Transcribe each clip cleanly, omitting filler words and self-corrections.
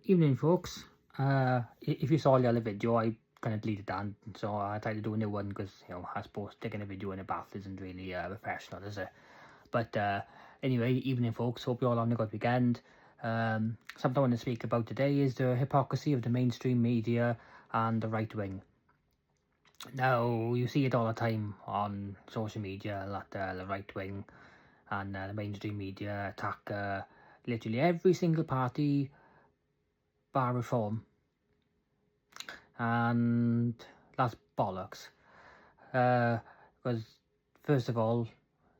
Evening, folks. If you saw the other video, I kind of deleted that, so I tried to do a new one because, I suppose taking a video in a bath isn't really professional, is it? But anyway, evening, folks. Hope you all having a good weekend. Something I want to speak about today is the hypocrisy of the mainstream media and the right wing. Now, you see it all the time on social media that the right wing and the mainstream media attack literally every single party bar reform, and that's bollocks. Because first of all,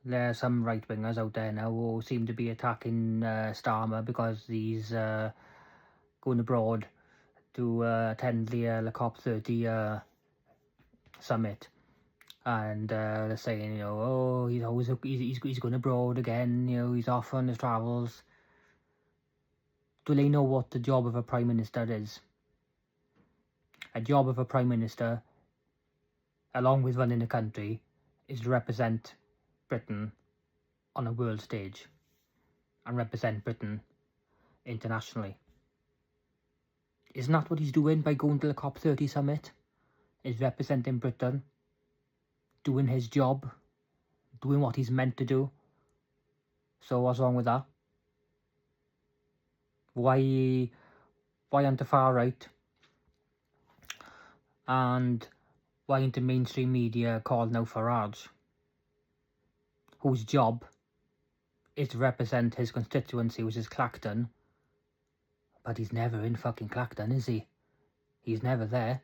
there are some right wingers out there now who seem to be attacking Starmer because he's going abroad to attend the COP30 summit, and they're saying, oh, he's going abroad again. He's off on his travels. Do they know what the job of a prime minister is? A job of a prime minister, along with running the country, is to represent Britain on a world stage and represent Britain internationally. Isn't that what he's doing by going to the COP30 summit? Is representing Britain, doing his job, doing what he's meant to do. So what's wrong with that? Why aren't the far right and why aren't the mainstream media calling out Farage, whose job is to represent his constituency, which is Clacton, but he's never in fucking Clacton, is he? He's never there.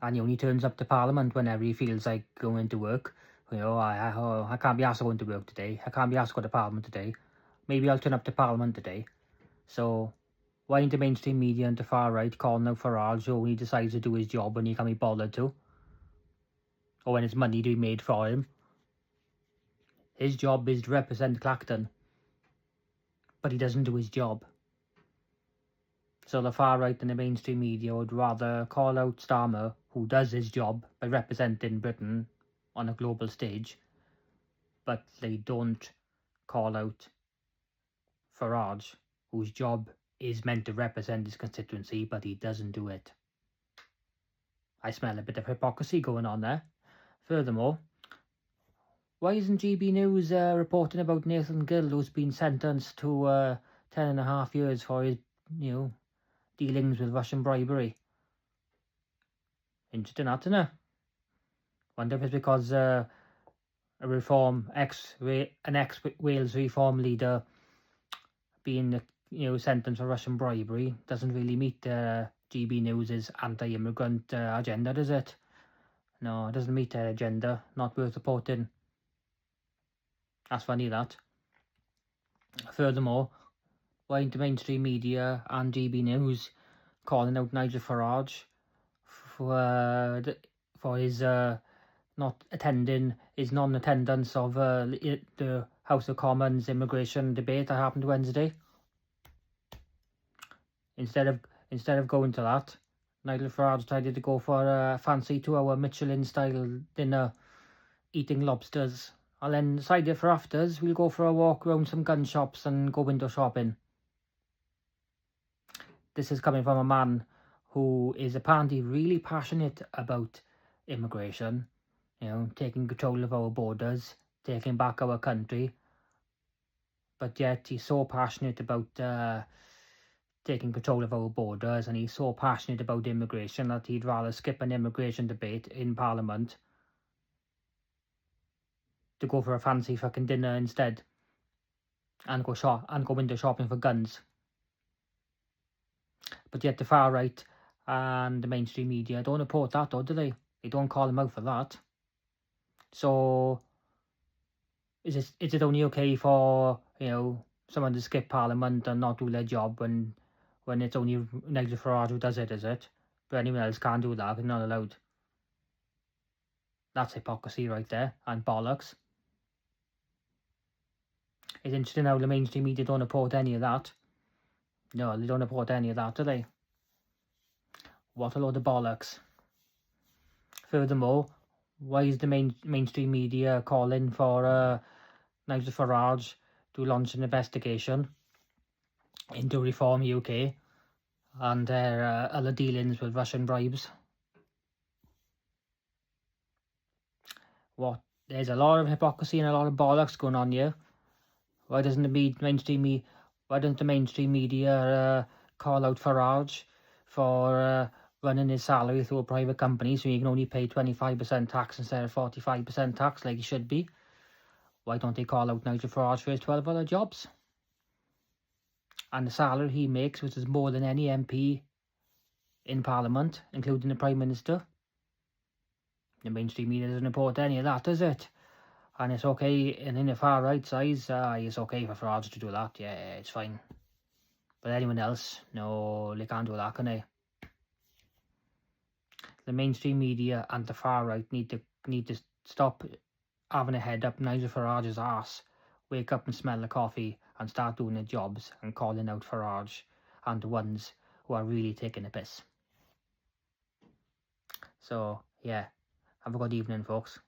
And he only turns up to Parliament whenever he feels like going to work. I can't be asked to go into work today. I can't be asked to go to Parliament today. Maybe I'll turn up to Parliament today. So why ain't the mainstream media and the far right calling out Farage when he decides to do his job when he can't be bothered to? Or when it's money to be made for him? His job is to represent Clacton, but he doesn't do his job. So the far right and the mainstream media would rather call out Starmer, who does his job by representing Britain on a global stage, but they don't call out Farage, whose job is meant to represent his constituency, but he doesn't do it. I smell a bit of hypocrisy going on there. Furthermore, why isn't GB News reporting about Nathan Gill, who's been sentenced to 10.5 years for his, dealings with Russian bribery? Interesting, that, isn't it? Wonder if it's because an ex-Wales reform leader being sentenced for Russian bribery doesn't really meet GB News's anti-immigrant agenda, does it? No, it doesn't meet their agenda. Not worth reporting. That's funny, that. Furthermore, why ain't the mainstream media and GB News calling out Nigel Farage for his non-attendance of the House of Commons immigration debate that happened Wednesday? Instead of going to that, Nigel Farage decided to go for a fancy 2-hour Michelin-style dinner, eating lobsters. And then decided for afters, we'll go for a walk around some gun shops and go window shopping. This is coming from a man who is apparently really passionate about immigration, taking control of our borders, taking back our country. But yet he's so passionate about taking control of our borders, and he's so passionate about immigration that he'd rather skip an immigration debate in Parliament to go for a fancy fucking dinner instead and go window shopping for guns. But yet the far right and the mainstream media don't report that, though, do they? They don't call him out for that. So is it only okay for someone to skip Parliament and not do their job when it's only Nigel Farage who does it, is it? But anyone else can't do that, it's not allowed. That's hypocrisy right there, and bollocks. It's interesting how the mainstream media don't report any of that. No, they don't report any of that, do they? What a load of bollocks. Furthermore, why is the mainstream media calling for Nigel Farage to launch an investigation into Reform UK and their other dealings with Russian bribes. There's a lot of hypocrisy and a lot of bollocks going on here. Why doesn't the mainstream media call out Farage for running his salary through a private company so he can only pay 25% tax instead of 45% tax like he should be? Why don't they call out Nigel Farage for his 12 other jobs? And the salary he makes, which is more than any MP in Parliament, including the Prime Minister. The mainstream media doesn't report any of that, does it? And it's okay, and in the far right side, it's okay for Farage to do that. Yeah, it's fine. But anyone else, no, they can't do that, can they? The mainstream media and the far right need to stop having a head up Nigel Farage's ass, wake up and smell the coffee and start doing their jobs and calling out Farage and the ones who are really taking the piss. So, yeah, have a good evening, folks.